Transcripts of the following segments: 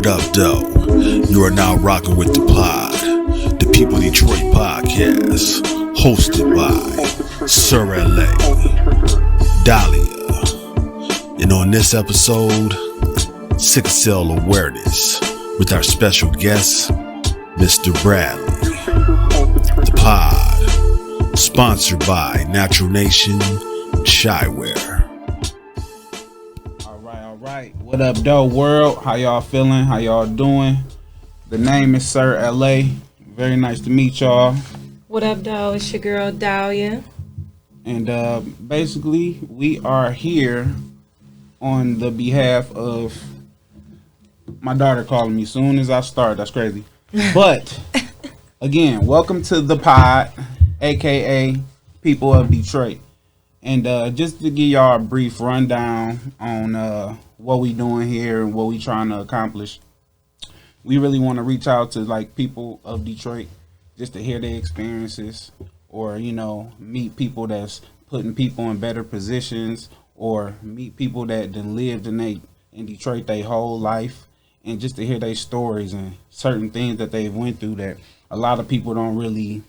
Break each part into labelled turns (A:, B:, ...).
A: What up, though? You are now rocking with the pod, the People Detroit podcast, hosted by Sir LA, Dahlia, and on this episode, Sickle Cell Awareness with our special guest, Mr. Bradley. The pod, sponsored by Natural Nation Shywear.
B: All right. What up, though, world? How y'all feeling? How y'all doing? The name is Sir LA. Very nice to meet y'all.
C: What up, though? It's your girl, Dahlia.
B: And basically, we are here on the behalf of my daughter calling me soon as I start. That's crazy. But, again, welcome to the pod, a.k.a. People of Detroit. And just to give y'all a brief rundown on what we doing here and what we trying to accomplish, we really want to reach out to like people of Detroit just to hear their experiences, or meet people that's putting people in better positions, or meet people that done lived in Detroit their whole life, and just to hear their stories and certain things that they've went through that a lot of people don't really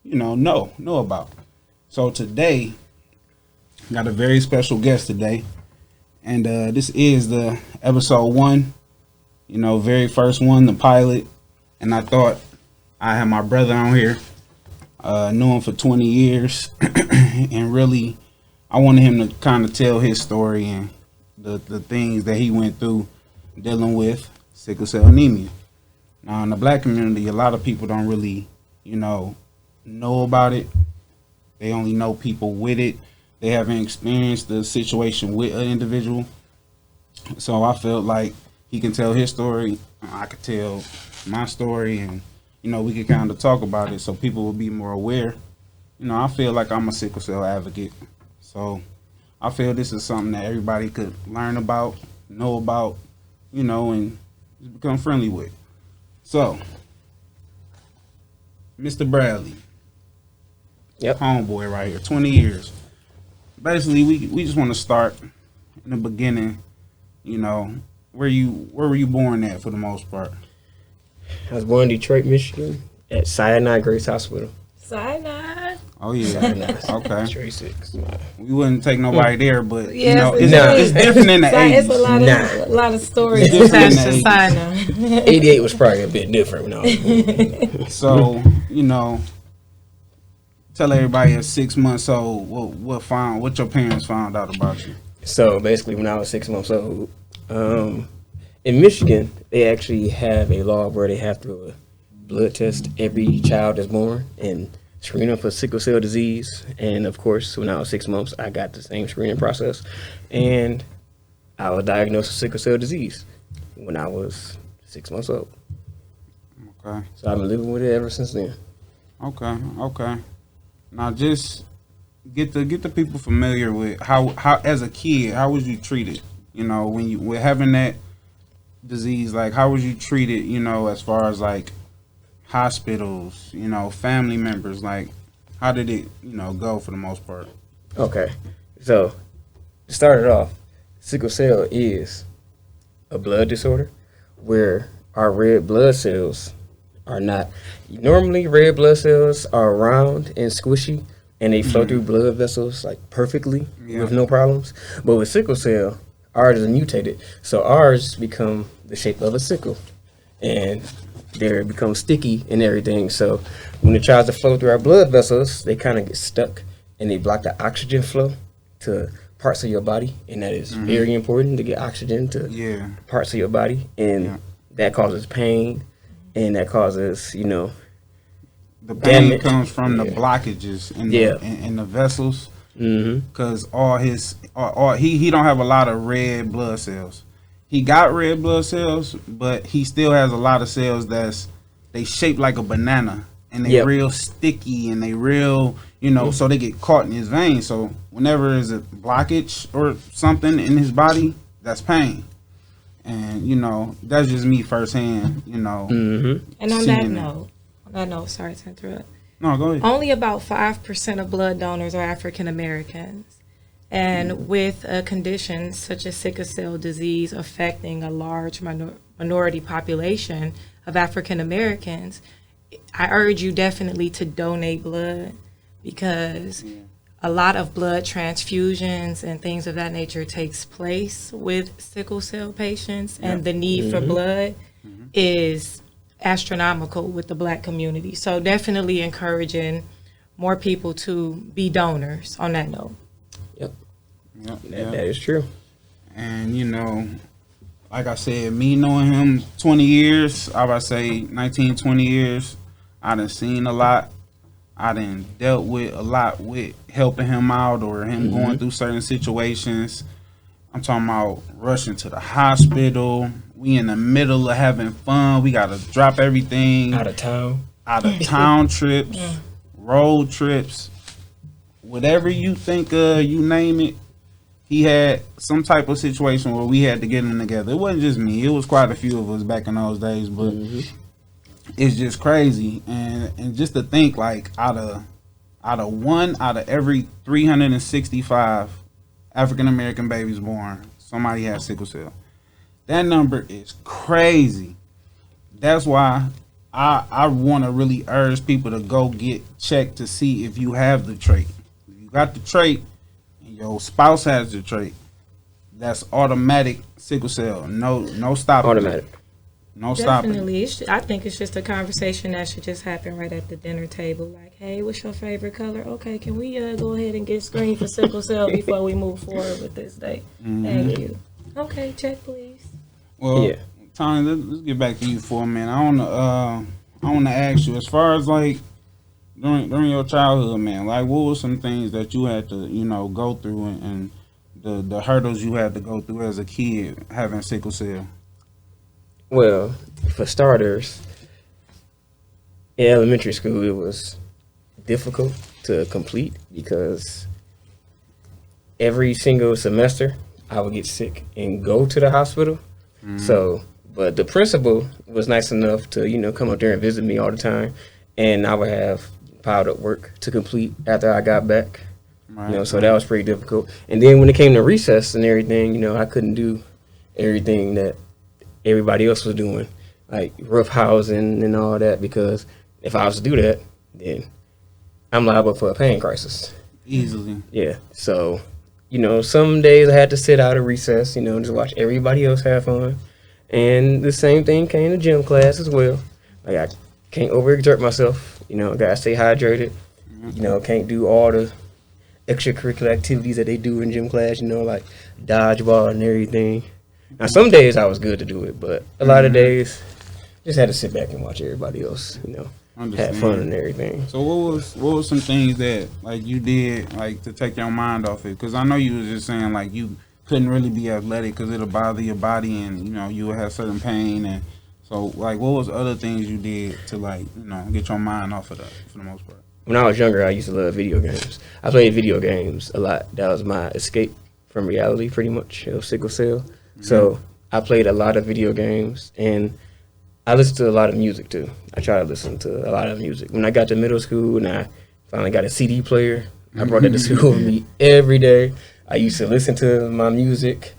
B: know about. So today, got a very special guest today, and this is the episode 1, very first one, the pilot. And I thought I had my brother on here, knew him for 20 years, and really I wanted him to kind of tell his story and the things that he went through dealing with sickle cell anemia. Now, in the black community, a lot of people don't really, know about it. They only know people with it. They haven't experienced the situation with an individual. So I felt like he can tell his story, I could tell my story, and, we could kind of talk about it so people will be more aware. I feel like I'm a sickle cell advocate. So I feel this is something that everybody could learn about, know about, and just become friendly with. So, Mr. Bradley.
D: Yep.
B: Homeboy right here, 20 years. Basically, we just want to start in the beginning. Where were you born at for the most part?
D: I was born in Detroit, Michigan, at Sinai Grace Hospital.
C: Sinai.
B: Oh yeah.
D: Sinai.
B: Okay.
D: Detroit 6.
B: We wouldn't take nobody there, but
C: Yes,
B: it's different in the 80s.
C: It's a lot of stories
B: It's
C: attached to
B: different
C: Sinai.
D: 88 was probably a bit different when I was born.
B: So tell everybody at 6 months old what your parents found out about you.
D: So basically, when I was 6 months old, in Michigan, they actually have a law where they have to blood test every child that's born and screen them for sickle cell disease. And of course, when I was 6 months, I got the same screening process, and I was diagnosed with sickle cell disease when I was 6 months old.
B: Okay.
D: So I've been living with it ever since then.
B: Okay. Now just get the people familiar with how as a kid, how was you treated? When you were having that disease, like how was you treated? As far as like hospitals, family members, like how did it go for the most part?
D: Okay, so to start it off, sickle cell is a blood disorder where our red blood cells are not. Normally, red blood cells are round and squishy, and they flow through blood vessels like perfectly with no problems. But with sickle cell, ours is mutated, so ours become the shape of a sickle, and they become sticky and everything. So when it tries to flow through our blood vessels, they kind of get stuck, and they block the oxygen flow to parts of your body, and that is very important to get oxygen to parts of your body, and that causes pain, and that causes
B: the pain
D: damage.
B: comes from the blockages in the vessels. Because he don't have a lot of red blood cells. He got red blood cells, but he still has a lot of cells they shaped like a banana, and they real sticky, and they real so they get caught in his veins. So whenever there's a blockage or something in his body, that's pain. And that's just me firsthand.
C: And on that note, sorry to interrupt.
B: No, go ahead.
C: Only about 5% of blood donors are African Americans. And with a condition such as sickle cell disease affecting a large minority population of African Americans, I urge you definitely to donate blood, because a lot of blood transfusions and things of that nature takes place with sickle cell patients, and the need for blood is astronomical with the Black community. So definitely encouraging more people to be donors on that note.
B: Yep,
D: That is true.
B: And you know, like I said, me knowing him 20 years, I would say 19, 20 years, I done seen a lot. I done dealt with a lot with helping him out or him going through certain situations. I'm talking about rushing to the hospital. We in the middle of having fun. We got to drop everything.
D: Out of
B: Town trips, road trips, whatever you think of, you name it. He had some type of situation where we had to get him together. It wasn't just me. It was quite a few of us back in those days, but it's just crazy. And just to think, like, out of one out of every 365 African American babies born, somebody has sickle cell. That number is crazy. That's why I want to really urge people to go get checked to see if you have the trait. If you got the trait, your spouse has the trait, that's automatic sickle cell. No stopping.
D: Automatic.
B: No stopping.
C: Definitely. I think it's just a conversation that should just happen right at the dinner table. Like, hey, what's your favorite color? Okay, can we go ahead and get screened for sickle cell before we move forward with this date? Thank you. Okay, check please.
B: Well, Tony, let's get back to you for a minute. I wanna ask you, as far as like during your childhood, man, like what were some things that you had to, go through and the hurdles you had to go through as a kid having sickle cell?
D: Well, for starters, in elementary school, it was difficult to complete because every single semester I would get sick and go to the hospital. So, but the principal was nice enough to, come up there and visit me all the time, and I would have piled up work to complete after I got back. Right. So that was pretty difficult. And then when it came to recess and everything, I couldn't do everything that everybody else was doing, like rough housing and all that, because if I was to do that, then I'm liable for a pain crisis.
B: Easily.
D: Yeah. So, some days I had to sit out of recess, just watch everybody else have fun. And the same thing came to gym class as well. Like, I can't overexert myself. Gotta stay hydrated. Can't do all the extracurricular activities that they do in gym class, like dodgeball and everything. Now, some days I was good to do it, but a lot of days just had to sit back and watch everybody else, have fun and everything.
B: So what was some things that like you did like to take your mind off it? Because I know you was just saying like you couldn't really be athletic because it'll bother your body and you would have certain pain, and so like what was other things you did to like get your mind off of that for the most part?
D: When I was younger, I used to love video games. I played video games a lot. That was my escape from reality, pretty much, of sickle cell. So I played a lot of video games, and I listened to a lot of music too. I try to listen to a lot of music. When I got to middle school and I finally got a CD player, I brought that to school with me every day. I used to listen to my music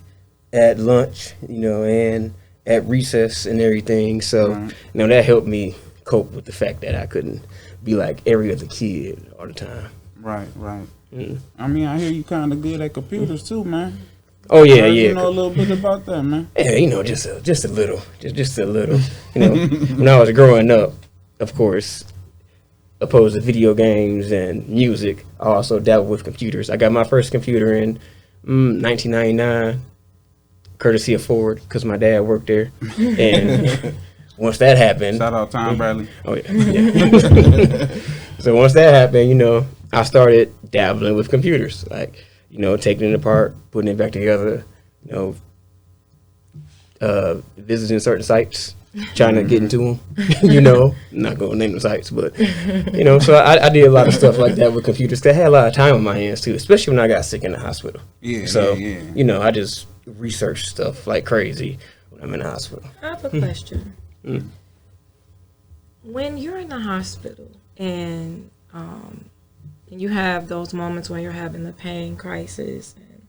D: at lunch, and at recess and everything. So, that helped me cope with the fact that I couldn't be like every other kid all the time.
B: Right. I mean, I hear you kind of good at computers too, man.
D: Oh yeah.
B: You know a little bit about that, man.
D: Yeah, just a little. When I was growing up, of course, opposed to video games and music, I also dabbled with computers. I got my first computer in 1999, courtesy of Ford, because my dad worked there. And once that happened,
B: shout out Tom Bradley.
D: Oh yeah. So once that happened, I started dabbling with computers, like. Taking it apart, putting it back together, visiting certain sites, trying to get into them, not going to name the sites, but, so I did a lot of stuff like that with computers, because I had a lot of time on my hands, too, especially when I got sick in the hospital. I just researched stuff like crazy when I'm in the hospital.
C: I have a question. When you're in the hospital and and you have those moments when you're having the pain crisis. And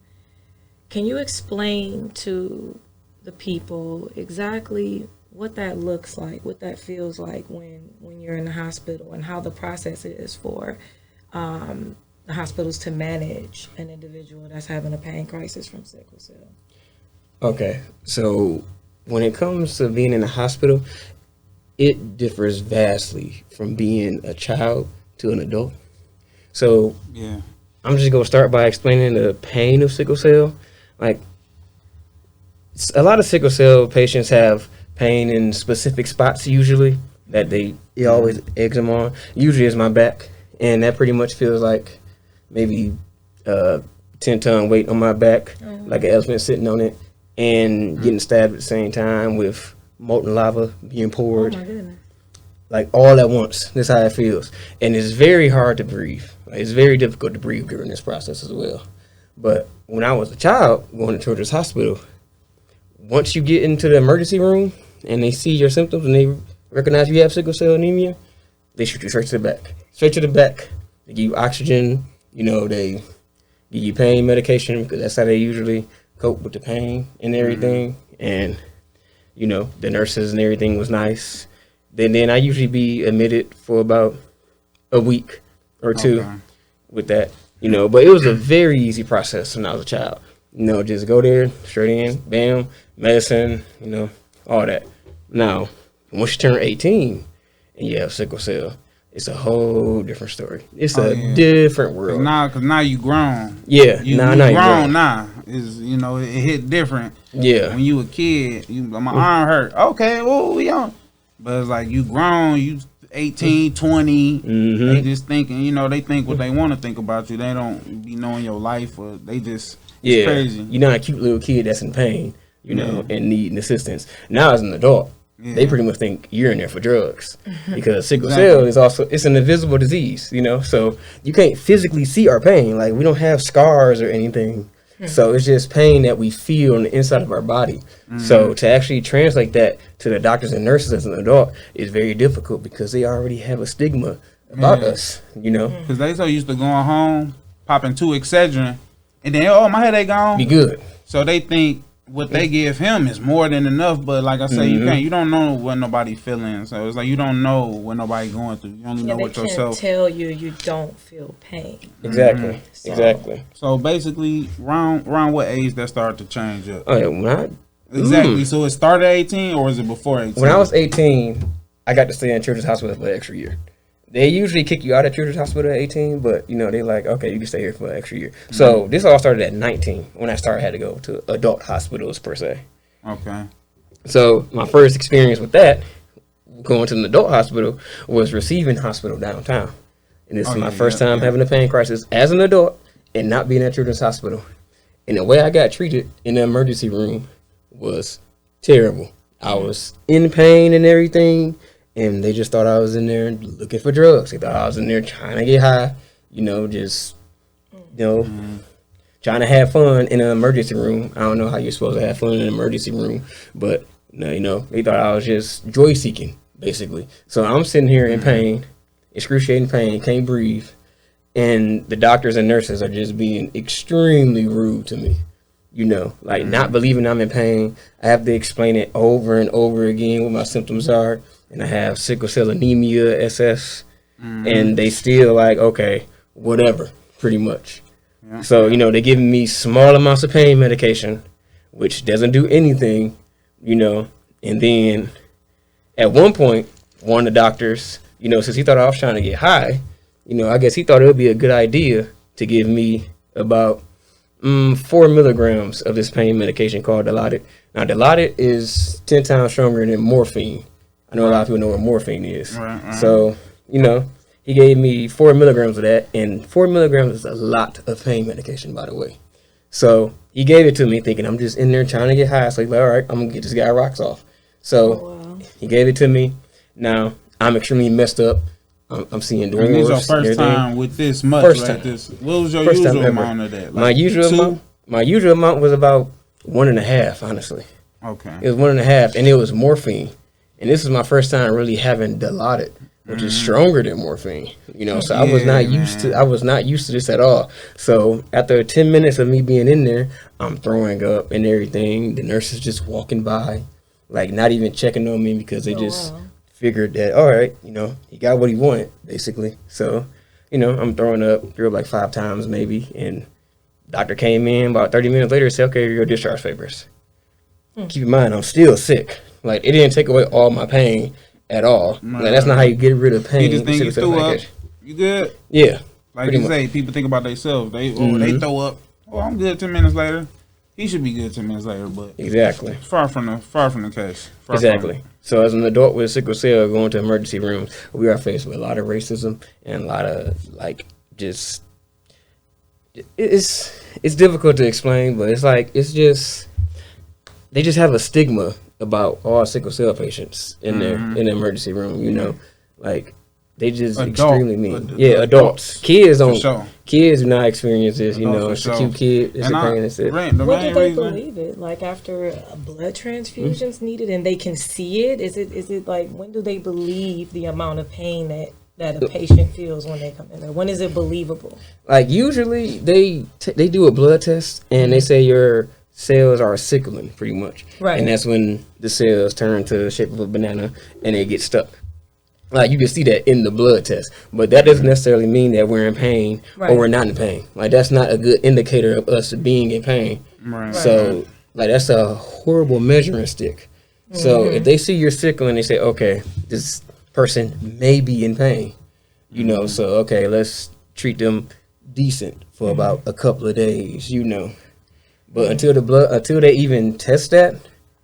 C: can you explain to the people exactly what that looks like, what that feels like when you're in the hospital, and how the process is for the hospitals to manage an individual that's having a pain crisis from sickle cell?
D: Okay, so when it comes to being in a hospital, it differs vastly from being a child to an adult. So
B: Yeah.
D: I'm just going to start by explaining the pain of sickle cell. Like, a lot of sickle cell patients have pain in specific spots usually that it always eggs them on. Usually it's my back, and that pretty much feels like maybe 10-ton weight on my back, like an elephant sitting on it, and getting stabbed at the same time with molten lava being poured.
C: Oh my goodness.
D: Like all at once. That's how it feels. And it's very hard to breathe. Like, it's very difficult to breathe during this process as well. But when I was a child going to Children's Hospital, once you get into the emergency room and they see your symptoms and they recognize you have sickle cell anemia, they shoot you straight to the back. Straight to the back. They give you oxygen. They give you pain medication because that's how they usually cope with the pain and everything. And, the nurses and everything was nice. Then I usually be admitted for about a week or two with that, But it was a very easy process when I was a child. Just go there, straight in, bam, medicine, all that. Now, once you turn 18 and you have sickle cell, it's a whole different story. It's a different world.
B: Cause now you grown.
D: Yeah,
B: you grown now. It hit different.
D: Yeah.
B: When you a kid, my arm hurt. Okay, we on. But it's like you grown, you 18, 20.
D: Mm-hmm.
B: They just thinking, they think what they want to think about you. They don't be knowing your life, or they just it's crazy.
D: You're not a cute little kid that's in pain, and needing assistance. Now as an adult, they pretty much think you're in there for drugs because sickle cell is it's an invisible disease, so you can't physically see our pain. Like, we don't have scars or anything. So it's just pain that we feel on the inside of our body. So to actually translate that to the doctors and nurses as an adult is very difficult because they already have a stigma about us,
B: Because they so used to going home, popping 2 Excedrin, and then, my headache gone.
D: Be good.
B: So they think what they give him is more than enough. But like I say, you don't know what nobody feeling. So it's like you don't know what nobody going through. You only know what yourself.
C: They can't tell you don't feel pain.
D: Exactly. Exactly.
B: So basically, around what age that started to change up?
D: Oh, yeah,
B: Exactly. So it started at 18, or was it before 18?
D: When I was 18, I got to stay in Children's Hospital for an extra year. They usually kick you out of Children's Hospital at 18, but, they like, okay, you can stay here for an extra year. So this all started at 19 when I had to go to adult hospitals, per se.
B: Okay.
D: So my first experience with that, going to an adult hospital, was receiving hospital downtown. And this is my first time having a pain crisis as an adult and not being at Children's Hospital. And the way I got treated in the emergency room was terrible. I was in pain and everything, and they just thought I was in there looking for drugs. They thought I was in there trying to get high, trying to have fun in an emergency room. I don't know how you're supposed to have fun in an emergency room, but, they thought I was just joy seeking, basically. So I'm sitting here in pain, excruciating pain, can't breathe, and the doctors and nurses are just being extremely rude to me. Not believing I'm in pain. I have to explain it over and over again what my symptoms are. And I have sickle cell anemia, SS. And they still like, okay, whatever, pretty much. Yeah. So, they're giving me small amounts of pain medication, which doesn't do anything, And then at one point, one of the doctors, since he thought I was trying to get high, I guess he thought it would be a good idea to give me about 4 milligrams of this pain medication called Dilaudid. Now, Dilaudid is 10 times stronger than morphine. I know a lot of people know what morphine is. Right. So, he gave me 4 milligrams of that, and 4 milligrams is a lot of pain medication, by the way. So he gave it to me thinking I'm just in there trying to get high. So he's like, all right, I'm going to get this guy rocks off. So he gave it to me. Now, I'm extremely messed up. I'm seeing dwarves.
B: This is your first time with this much,
D: first
B: like
D: time.
B: This. What was your usual amount of that?
D: Like my usual amount was about 1.5, honestly.
B: Okay.
D: It was 1.5, and it was morphine. And this is my first time really having Dilaudid. which is stronger than morphine. You know, so I was not used to this at all. So after 10 minutes of me being in there, I'm throwing up and everything. The nurses just walking by, like not even checking on me because they figured that, all right, you know, he got what he wanted, basically. So, you know, I'm throwing up, threw up like 5 times maybe, and doctor came in about 30 minutes later and said, okay, your discharge papers. Keep in mind, I'm still sick. Like, it didn't take away all my pain at all. Like, that's not how you get rid of pain.
B: You just think you threw up, you good?
D: Yeah.
B: Like you say, people think about themselves. They throw up. Oh, I'm good 10 minutes later. He should be good 10 minutes later, but
D: exactly.
B: Far from the case.
D: Exactly. So as an adult with sickle cell going to emergency rooms, we are faced with a lot of racism and a lot of it's difficult to explain, but it's just they just have a stigma about all sickle cell patients in the emergency room, you know. Like they just extremely mean. Adults. Kids do not experience this, you know. It's a cute kid, it's a pain, it's it.
C: What do they believe it? Like after blood transfusions needed and they can see it? Is it like when do they believe the amount of pain that a patient feels when they come in there? When is it believable? Like
D: usually they do a blood test and they say your cells are sickling pretty much. Right. And that's when the cells turn to the shape of a banana and they get stuck. Like you can see that in the blood test, but that doesn't necessarily mean that we're in pain or we're not in pain. Like that's not a good indicator of us being in pain. Right. So like that's a horrible measuring stick. So if they see you're sickling, they say, okay, this person may be in pain, you know. So okay, let's treat them decent for about a couple of days, you know. But until they even test that,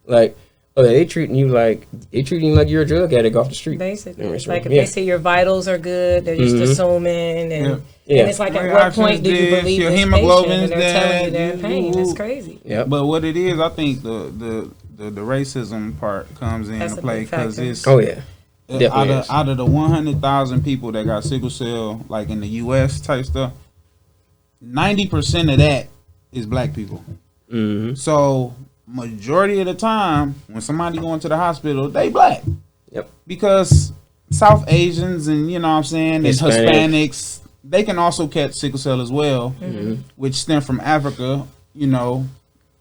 D: like. Okay, they treating you like you're a drug addict off the street.
C: Basically, like if they say your vitals are good, they're just assuming, and it's like at what point do you believe your hemoglobin's and they're telling you they're in pain? It's crazy.
B: Yeah, but what it is, I think the racism part comes into play because it's out of the 100,000 people that got sickle cell, like in the U.S. type stuff, 90% of that is black people. So majority of the time when somebody going to the hospital, they black. Yep. Because South Asians and you know what I'm saying, and Hispanics, they can also catch sickle cell as well, which stem from Africa, you know.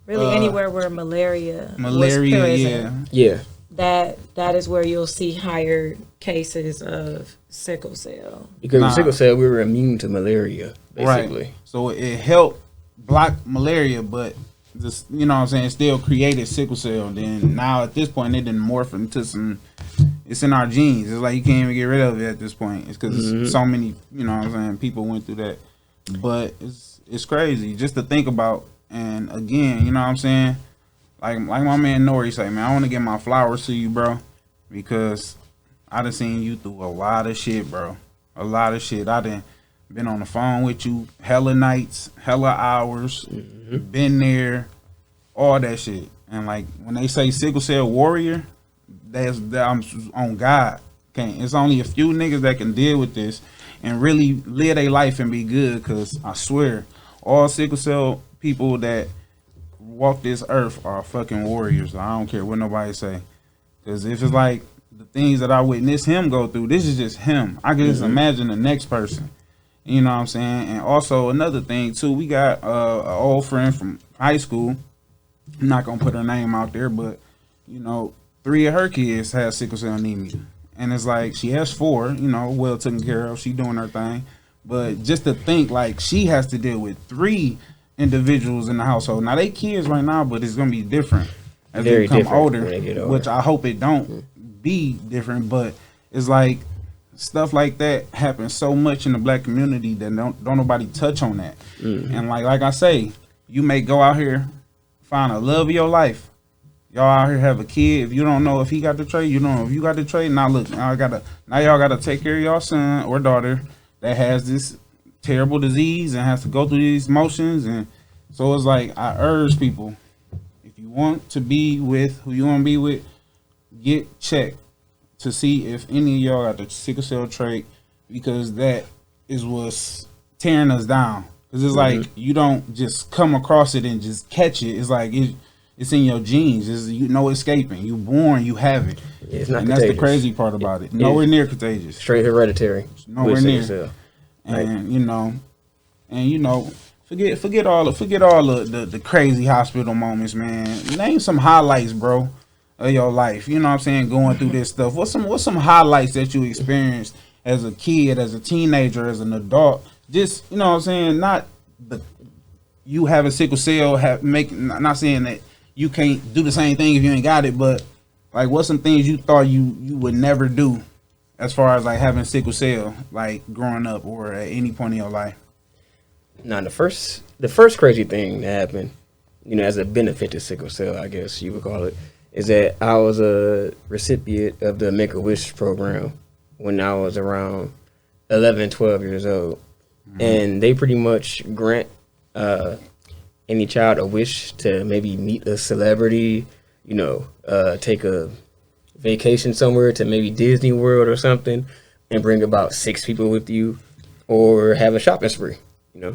C: Really anywhere where malaria was present. That is where you'll see higher cases of sickle cell.
D: Because with sickle cell we were immune to malaria, basically.
B: Right. So it helped block malaria, but just, you know what I'm saying, still created sickle cell. Then now at this point it didn't morph into some, it's in our genes. It's like you can't even get rid of it at this point. It's because so many, you know what I'm saying, people went through that. But it's crazy just to think about. And again, you know what I'm saying, like my man Nori say, man, I want to give my flowers to you, bro, because I done seen you through a lot of shit, bro. A lot of shit. I done been on the phone with you hella nights, hella hours, been there, all that shit. And like when they say sickle cell warrior, I'm on God. It's only a few niggas that can deal with this and really live their life and be good, because I swear all sickle cell people that walk this earth are fucking warriors. I don't care what nobody say, because if it's like the things that I witnessed him go through, this is just him. I can just imagine the next person. You know what I'm saying? And also another thing too, we got an old friend from high school. I'm not gonna put her name out there, but you know, 3 of her kids have sickle cell anemia, and it's like she has 4. You know, well taken care of. She doing her thing, but just to think like she has to deal with 3 individuals in the household. Now they kids right now, but it's gonna be different as they become older, which I hope it don't be different. But it's like stuff like that happens so much in the black community that don't nobody touch on that. And like I say, you may go out here, find a love of your life. Y'all out here have a kid. If you don't know if he got the trait, you don't know if you got the trait. Now look, now y'all gotta take care of your son or daughter that has this terrible disease and has to go through these motions. And so it's like, I urge people, if you want to be with who you want to be with, get checked to see if any of y'all got the sickle cell trait, because that is what's tearing us down. Because it's like you don't just come across it and just catch it. It's like it's in your genes. It's no escaping. You born, you have it.
D: Yeah, it's not
B: and
D: contagious.
B: That's the crazy part about it. Nowhere near contagious.
D: Straight hereditary.
B: Nowhere near. And forget all the crazy hospital moments, man. Name some highlights, bro, of your life. You know what I'm saying? Going through this stuff. What's some highlights that you experienced as a kid, as a teenager, as an adult? Just, you know what I'm saying? Not you having sickle cell, not saying that you can't do the same thing if you ain't got it, but like what's some things you thought you would never do as far as like having sickle cell, like growing up or at any point in your life?
D: Now the first crazy thing that happened, as a benefit to sickle cell, I guess you would call it, is that I was a recipient of the Make-A-Wish program when I was around 11, 12 years old. Mm-hmm. And they pretty much grant any child a wish to maybe meet a celebrity, take a vacation somewhere to maybe Disney World or something and bring about 6 people with you, or have a shopping spree,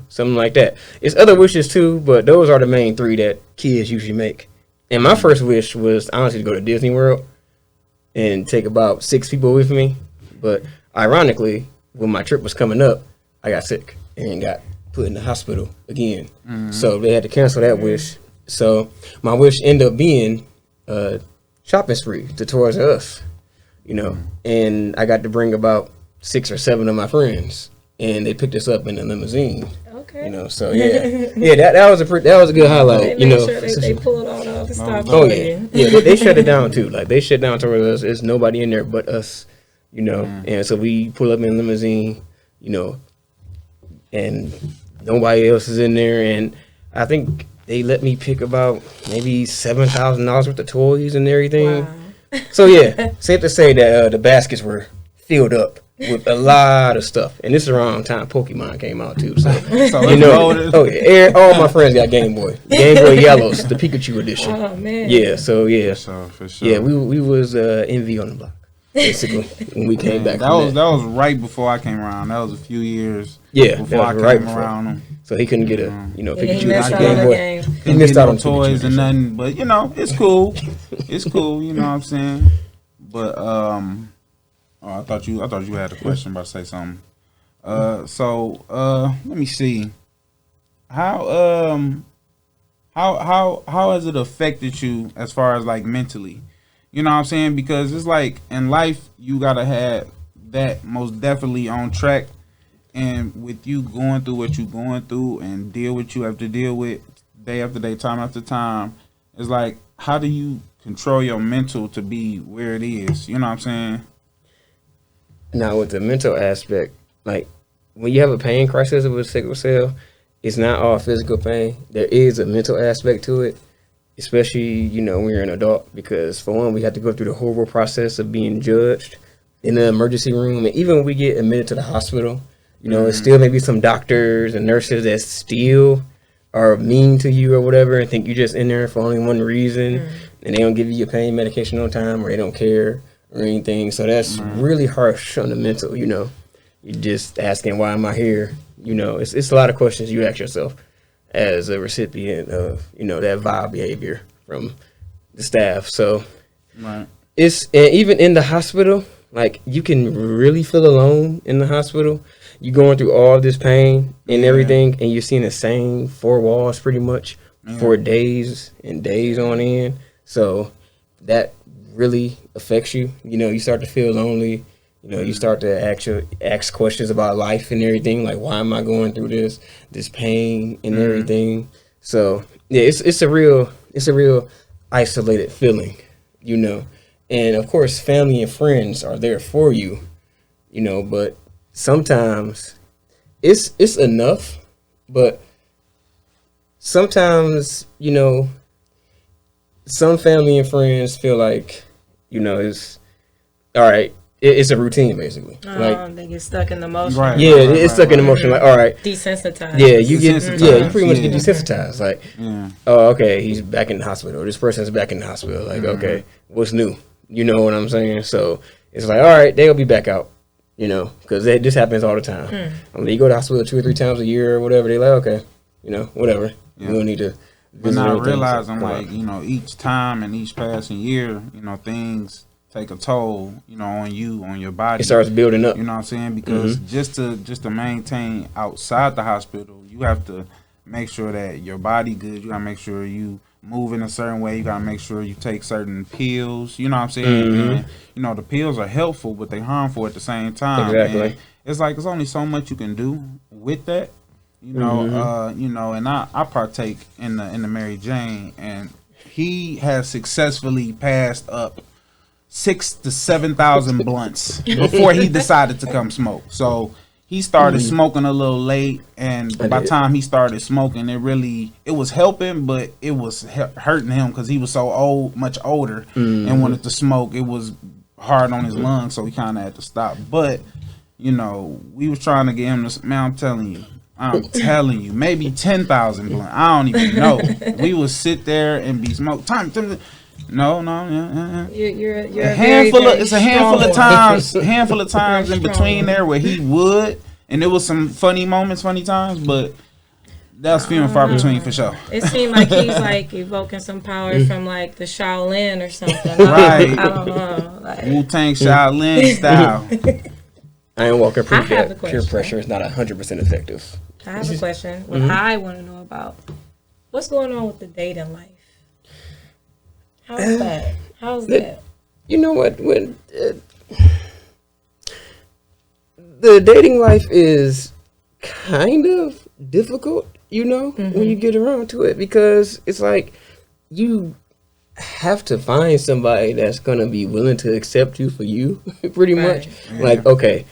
D: something like that. It's other wishes too, but those are the main 3 that kids usually make. And my first wish was honestly to go to Disney World and take about 6 people with me. But ironically, when my trip was coming up, I got sick and got put in the hospital again. Mm-hmm. So they had to cancel that wish. So my wish ended up being a shopping spree to Toys R Us, and I got to bring about 6 or 7 of my friends, and they picked us up in a limousine.
C: Okay.
D: So yeah, that was a good highlight.
C: They make sure they pull it all off and stop.
D: Oh yeah, they shut it down too. Like they shut down Toys R Us. There's nobody in there but us, And so we pull up in a limousine, and nobody else is in there. And I think they let me pick about maybe $7,000 worth of toys and everything. Wow. So yeah, safe to say that the baskets were filled up with a lot of stuff. And this is around the time Pokemon came out too. So, all my friends got Game Boy Yellows, the Pikachu edition.
C: Oh man.
D: Yeah, so yeah.
B: For sure.
D: Yeah, we was envy on the block, basically, when we came back.
B: That was right before I came around. That was a few years before I came
D: right
B: around them.
D: So he couldn't get a Pikachu
C: edition
D: Game Boy. He missed out on
B: toys and nothing, but it's cool. It's cool, you know what I'm saying? But I thought you had a question about to say something. So let me see. How has it affected you as far as like mentally? You know what I'm saying? Because it's like in life you gotta have that most definitely on track, and with you going through what you're going through and deal with you have to deal with day after day, time after time, it's like how do you control your mental to be where it is? You know what I'm saying?
D: Now, with the mental aspect, like when you have a pain crisis with sickle cell, it's not all physical pain. There is a mental aspect to it, especially, when you're an adult, because for one, we have to go through the horrible process of being judged in the emergency room. And even when we get admitted to the hospital, it's still maybe some doctors and nurses that still are mean to you or whatever and think you're just in there for only one reason, and they don't give you your pain medication on time, or they don't care or anything. So that's really harsh on the mental, You're just asking, why am I here? It's a lot of questions you ask yourself as a recipient of, that vile behavior from the staff. So it's, and even in the hospital, like you can really feel alone in the hospital. You're going through all this pain and everything, and you're seeing the same 4 walls pretty much for days and days on end. So that really affects you. You start to feel lonely. You start to ask questions about life and everything, like why am I going through this pain and everything. So yeah, it's a real isolated feeling, And of course, family and friends are there for you, but sometimes it's enough, but sometimes, some family and friends feel like, it's all right. It's a routine, basically.
C: They get stuck in the motion.
D: Right, it's stuck in the motion. Like, all right,
C: desensitized.
D: Yeah, you pretty much get desensitized. Like, oh, okay, he's back in the hospital. This person's back in the hospital. Like, okay, what's new? You know what I'm saying? So it's like, all right, they'll be back out. Because this happens all the time. I mean, you go to the hospital 2 or 3 times a year or whatever. They're like, okay, whatever. We don't need to
B: But not
D: visiting things
B: realizing,
D: come
B: like,
D: up.
B: you know, each time and each passing year, you know, things take a toll, you know, on you, on your body.
D: It starts building up.
B: You know what I'm saying? Because just to maintain outside the hospital, you have to make sure that your body good. You gotta make sure you move in a certain way. You gotta make sure you take certain pills. You know what I'm saying? And, you know, the pills are helpful, but they harmful at the same time.
D: Exactly.
B: And it's like, there's only so much you can do with that. You know, you know, and I partake in the Mary Jane, and he has successfully passed up 6,000 to 7,000 blunts before he decided to come smoke. So he started smoking a little late, and by the time he started smoking, it was helping, but it was hurting him because he was so much older and wanted to smoke. It was hard on his lungs, so he kind of had to stop. But you know, we was trying to get him to. Man, I'm telling you, maybe 10,000 blunt. I don't even know. We would sit there and be smoked. Time. No.
C: You're
B: a handful
C: very,
B: of
C: very
B: handful of
C: strong
B: times, handful of times in between there where he would, and there was some funny moments, funny times, but that's few and far between for sure.
C: It seemed like he's like evoking some power from like the Shaolin or something.
B: Right.
C: I don't know. Like,
B: Wu-Tang Shaolin style.
D: Iron Walker proved
C: I have
D: that
C: a
D: peer
C: question.
D: pressure is not 100% effective.
C: I have a question. What I want to know about, what's going on with the dating life? How's that? How's that?
D: You know what? When the dating life is kind of difficult, you know, when you get around to it, because it's like you have to find somebody that's gonna be willing to accept you for you, pretty much.
B: Yeah.
D: Like, okay,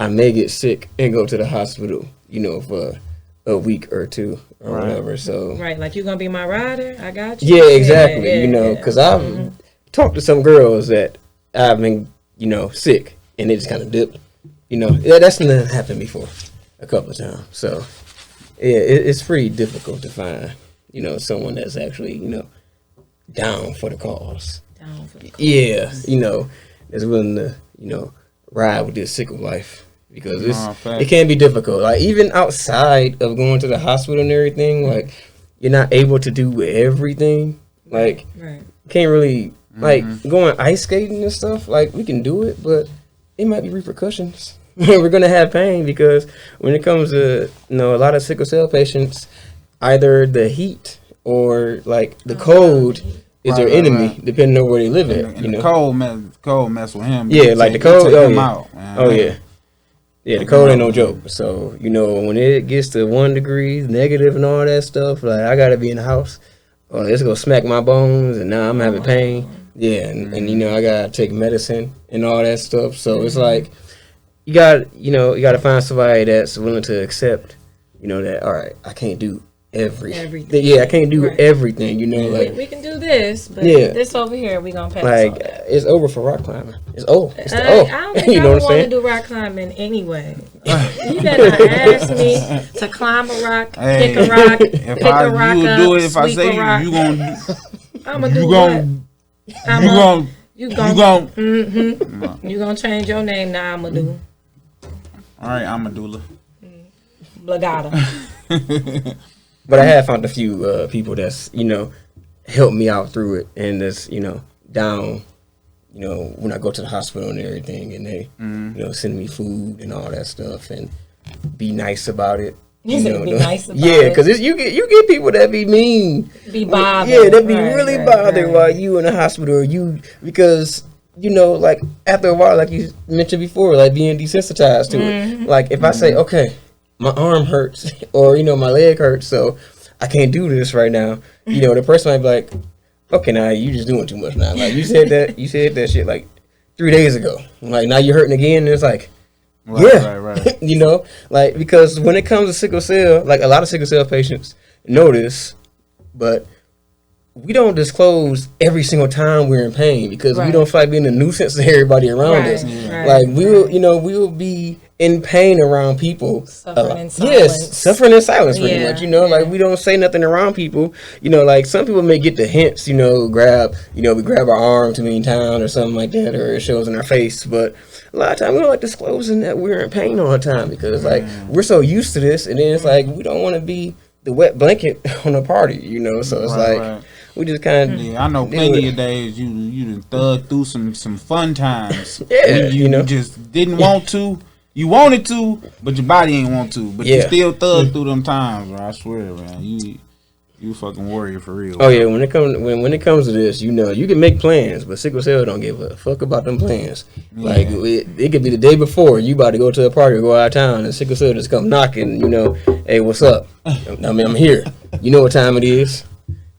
D: I may get sick and go to the hospital, you know, for a week or two or whatever. So
C: Right, like you gonna be my rider? I got you.
D: yeah, exactly.
C: Yeah,
D: you know, because I've talked to some girls that I've been, you know, sick and they just kind of dipped. You know, that's never happened before a couple of times. So yeah, it's pretty difficult to find, you know, someone that's actually, you know, down for the cause.
C: Down for the cause.
D: Yeah, you know, that's willing to, you know, ride with this sickle life, because it can be difficult. Like, even outside of going to the hospital and everything, like, you're not able to do everything. Like,
C: Right.
D: can't really, like, going ice skating and stuff, like, we can do it, but it might be repercussions. We're going to have pain, because when it comes to, you know, a lot of sickle cell patients, either the heat or, like, the cold is their enemy, depending on where they live at.
B: And
D: you know?
B: the cold mess with him.
D: Yeah, like the cold. Oh, yeah.
B: Out, man.
D: Oh, yeah. Yeah, the cold ain't no joke. So, you know, when it gets to 1 degree, negative and all that stuff, like, I got to be in the house. Or it's going to smack my bones, and now I'm having pain. Yeah, and you know, I got to take medicine and all that stuff. So it's like, you got to find somebody that's willing to accept, you know, that, all right, I can't do everything. Yeah, I can't do everything, you know. Like,
C: we can do this, but
D: Yeah.
C: this over here, we going to pass
D: like,
C: on that.
D: it's over for rock climbing. It's over. It's the
C: I don't think
D: you
C: I
D: know
C: would
D: what I'm
C: want to
D: saying?
C: do rock climbing anyway. You better not ask me to climb a rock,
B: Hey,
C: pick a rock,
B: if
C: pick a rock
B: you would
C: up,
B: do it, if I
C: sweep
B: say
C: a rock.
B: you gonna
C: I'm gonna do
B: you
C: what?
B: gonna
C: You
B: you
C: gonna
B: gonna
C: you gonna change your name now? I'm gonna do
B: all right, I'm a doula.
C: Blagata.
D: But I have found a few people that's, you know, helped me out through it, and that's, you know, down, you know, when I go to the hospital and everything, and they, you know, send me food and all that stuff, and be nice about it.
C: You said be nice about
D: yeah,
C: it.
D: because you get people that be mean,
C: Be bothered.
D: Yeah, they be
C: Right,
D: really
C: right,
D: bothered
C: right.
D: while you in the hospital, or you, because, you know, like, after a while, like you mentioned before, like, being desensitized to it. Like, if I say, okay, my arm hurts, or, you know, my leg hurts, so I can't do this right now, you know, the person might be like, okay, now you just doing too much now. Like, you said that shit like 3 days ago. Like, now you're hurting again, and it's like, right. You know, like, because when it comes to sickle cell, like, a lot of sickle cell patients know this, but we don't disclose every single time we're in pain, because we don't feel like being a nuisance to everybody around us. Like, we'll be in pain around people.
C: Suffering in silence.
D: Yes, suffering in silence, pretty much. You know,
C: yeah.
D: like, we don't say nothing around people. You know, like, some people may get the hints, you know, we grab our arm too many times or something like that, or it shows in our face. But a lot of times we don't like disclosing that we're in pain all the time, because, like, we're so used to this, and then it's like, we don't want to be the wet blanket on the party, you know. So it's
B: Right.
D: we just kind of
B: Yeah, I know plenty of days you done thug through some fun times.
D: Yeah,
B: when you
D: you know.
B: just didn't want to. You wanted to, but your body ain't want to. But you
D: Yeah.
B: still thug through them times, bro. I swear, man. You fucking warrior for real.
D: Oh yeah, when it comes to this, you know, you can make plans, but sickle cell don't give a fuck about them plans.
B: Yeah.
D: Like it could be the day before you about to go to a party or go out of town, and sickle cell just come knocking. You know, hey, what's up? I mean, I'm here. You know what time it is?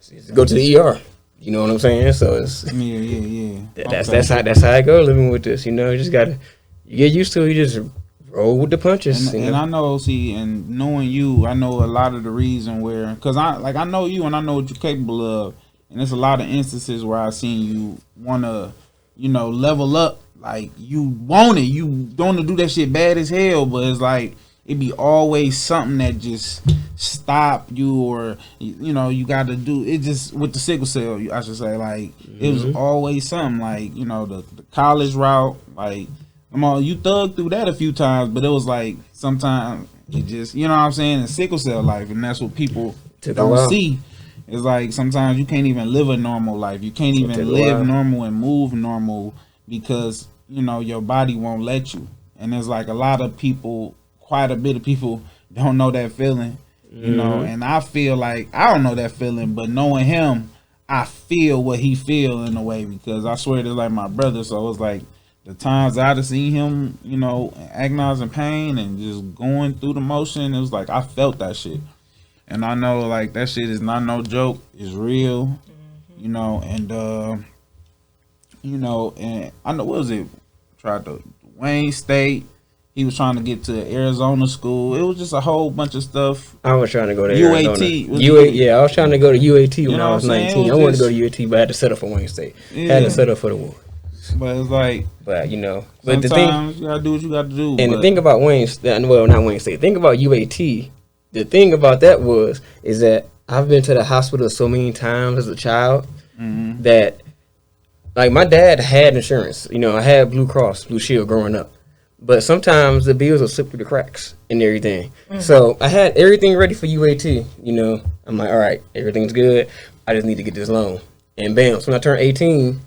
D: It's go to the ER. You know what I'm saying? So it's
B: Yeah.
D: that's how I go living with this. You know, you just gotta get used to it. You just roll with the punches.
B: And I know, and knowing you, I know a lot of the reason where, cause I know you and I know what you're capable of, and there's a lot of instances where I seen you wanna, level up, like you want it, you want to do that shit bad as hell, but it's like it be always something that just stop you, or you got to do it. Just with the sickle cell, I should say, like it was always something, like the college route, like. You thugged through that a few times, but it was like sometimes it just, what I'm saying, it's sickle cell life, and that's what people don't see. It's like sometimes you can't even live a normal life. You can't even live normal and move normal because, your body won't let you. And there's like quite a bit of people don't know that feeling, and I feel like I don't know that feeling, but knowing him, I feel what he feel in a way, because I swear they're like my brother, so it's like, the times I'd have seen him, agonizing pain and just going through the motion, it was like I felt that shit. And I know like that shit is not no joke, it's real, and and I know, what was it? Tried to Wayne State. He was trying to get to Arizona school. It was just a whole bunch of stuff.
D: I was trying to go to
B: UAT.
D: Yeah, I was trying to go to UAT when I was 19. I wanted to go to UAT, but I had to settle for Wayne State.
B: Yeah.
D: Had to settle for the war.
B: But it's like,
D: but
B: but
D: the
B: sometimes
D: thing,
B: you gotta do what you gotta do.
D: And the thing about not Wayne State. The thing about UAT, the thing about that is that I've been to the hospital so many times as a child that, like, my dad had insurance. I had Blue Cross, Blue Shield growing up, but sometimes the bills will slip through the cracks and everything. So I had everything ready for UAT. I'm like, all right, everything's good. I just need to get this loan, and bam! So when I turned 18.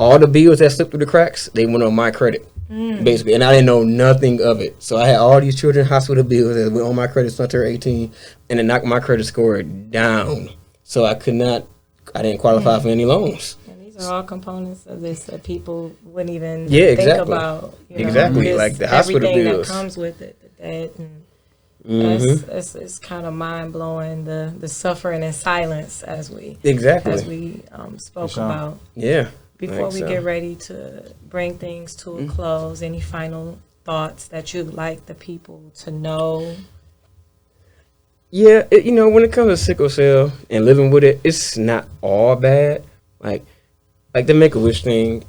D: All the bills that slipped through the cracks, they went on my credit, basically. And I didn't know nothing of it. So I had all these children hospital bills that went on my credit until I turned 18, and it knocked my credit score down. So I didn't qualify for any loans.
C: And these are all components of this that people wouldn't even
D: think
C: about.
D: Exactly, like the hospital bills.
C: Everything that comes with it, the debt, and it's kind of mind-blowing, the suffering and silence as we spoke about.
D: Yeah.
C: Before we get ready to bring things to a close, any final thoughts that you'd like the people to know?
D: Yeah, when it comes to sickle cell and living with it, it's not all bad. Like the Make-A-Wish thing,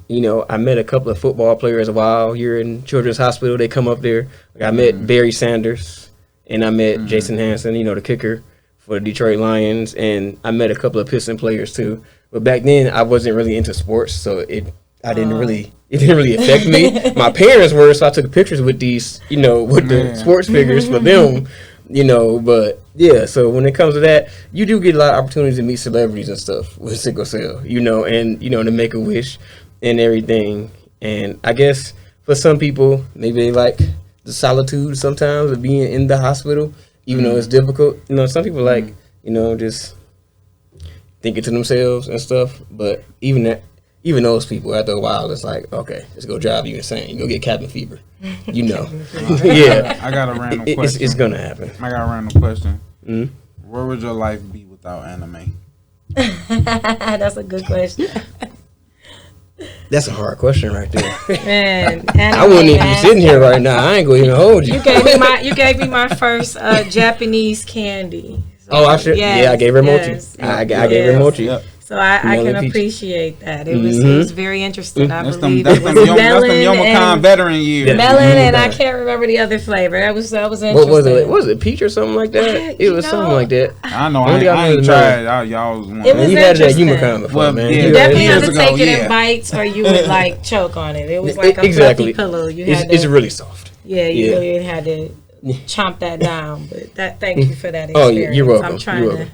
D: I met a couple of football players a while here in Children's Hospital. They come up there. Like, I met Barry Sanders, and I met Jason Hanson, the kicker for the Detroit Lions, and I met a couple of Piston players too. But back then, I wasn't really into sports, so it didn't really affect me. My parents were, so I took pictures with these, with the sports figures for them, But yeah, so when it comes to that, you do get a lot of opportunities to meet celebrities and stuff with sickle cell, and to make a wish and everything. And I guess for some people, maybe they like the solitude sometimes of being in the hospital, even though it's difficult. Some people like, just thinking to themselves and stuff, but even those people, after a while, it's like, okay, let's go drive you insane. Go get cabin fever. Yeah.
B: I got a random question.
D: It's gonna happen.
B: I got a random question. Where would your life be without anime?
C: That's a good question.
D: That's a hard question right there.
C: Man,
D: I wouldn't even be sitting here right now. I ain't gonna even hold you.
C: You gave me my first Japanese candy.
D: Oh, I should. Yes, yeah, I gave her mochi. I gave her mochi. Yep.
C: So I can appreciate that. It was very interesting. I believe
B: that's them Yomicon veteran years.
C: Melon and I can't remember the other flavor. That was interesting.
D: What was it? Was it peach or something like that? It was something like that.
B: I know. I ain't tried. Y'all was one.
C: It was
D: you had that Yomicon before, man.
C: You definitely had to take it in bites, or you would like choke on it. It was like a fluffy pillow.
D: It's really soft.
C: Yeah, you really had to chomp that down. But thank you for that experience.
D: Oh, yeah, you're welcome.
C: I'm trying to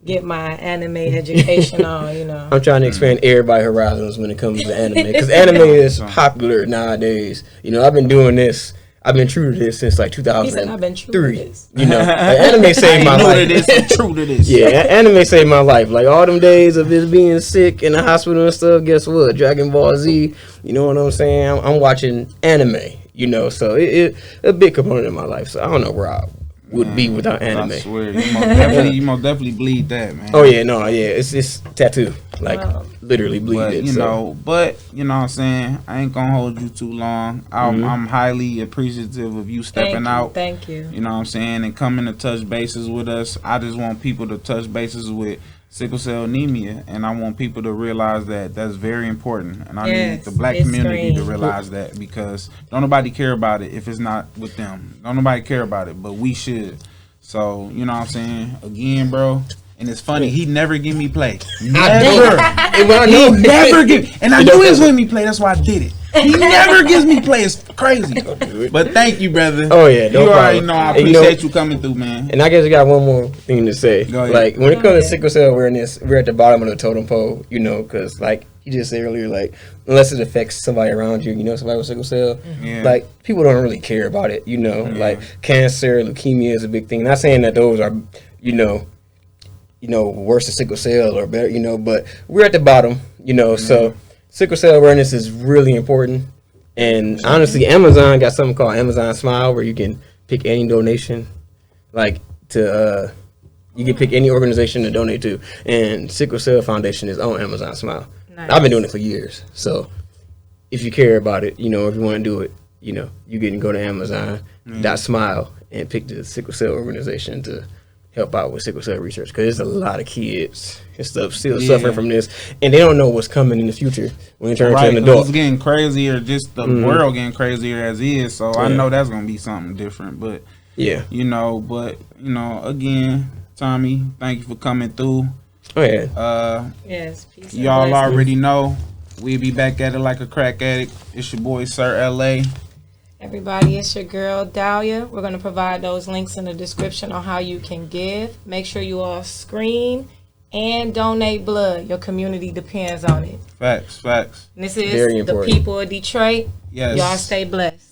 C: get my anime education on, you know.
D: I'm trying to expand everybody's horizons when it comes to anime, because anime is popular nowadays. You know, I've been doing this. I've been true to this since like 2003.
C: He said I've been true to this.
D: You know, like, anime saved my life.
B: I'm true to this.
D: Yeah, anime saved my life. Like all them days of just being sick in the hospital and stuff. Guess what? Dragon Ball Z. You know what I'm saying? I'm watching anime. You know, so it a big component of my life. So I don't know where I would be without anime.
B: I swear, you most definitely bleed that, man.
D: Oh yeah, no, yeah, it's tattoo, like literally bleed
B: But
D: it.
B: you
D: so.
B: know, you know what I'm saying. I ain't gonna hold you too long. I'm highly appreciative of you stepping out.
C: Thank you.
B: You know what I'm saying, and coming to touch bases with us. I just want people to touch bases with sickle cell anemia, and I want people to realize that that's very important. And I need the black community to realize that, because don't nobody care about it if it's not with them. Don't nobody care about it, but we should. So you know what I'm saying. Again, bro. And it's funny, he never give me play. Never. He never give. And I knew he was letting me play. That's why I did it. He never gives me play. It's crazy. But thank you, brother.
D: Oh yeah, no
B: you
D: problem.
B: already know I appreciate you coming through, man.
D: And I guess I got one more thing to say.
B: Go ahead.
D: Like when it comes to sickle cell awareness, we're at the bottom of the totem pole. You know, because like you just said earlier, like unless it affects somebody around you, you know, somebody with sickle cell, like people don't really care about it. You know, like cancer, leukemia is a big thing. Not saying that those are, you know, worse than sickle cell or better, you know, but we're at the bottom, you know, so sickle cell awareness is really important. And honestly, Amazon got something called Amazon Smile, where you can pick any donation, like to, you can pick any organization to donate to. And Sickle Cell Foundation is on Amazon Smile. Nice. I've been doing it for years. So if you care about it, you know, if you want to do it, you know, you can go to Amazon.smile and pick the sickle cell organization to help out with sickle cell research, because there's a lot of kids and stuff still suffering from this, and they don't know what's coming in the future when they turn into an adult.
B: It's getting crazier, just the world getting crazier as is. So I know that's gonna be something different. But you know, again, Tommy, thank you for coming through.
D: Oh yeah.
C: Yes. Peace
B: y'all already know we'll be back at it like a crack addict. It's your boy Sir LA.
C: Everybody, it's your girl Dahlia. We're going to provide those links in the description on how you can give. Make sure you all screen and donate blood. Your community depends on it.
B: Facts.
C: And this is the people of Detroit.
B: Yes.
C: Y'all stay blessed.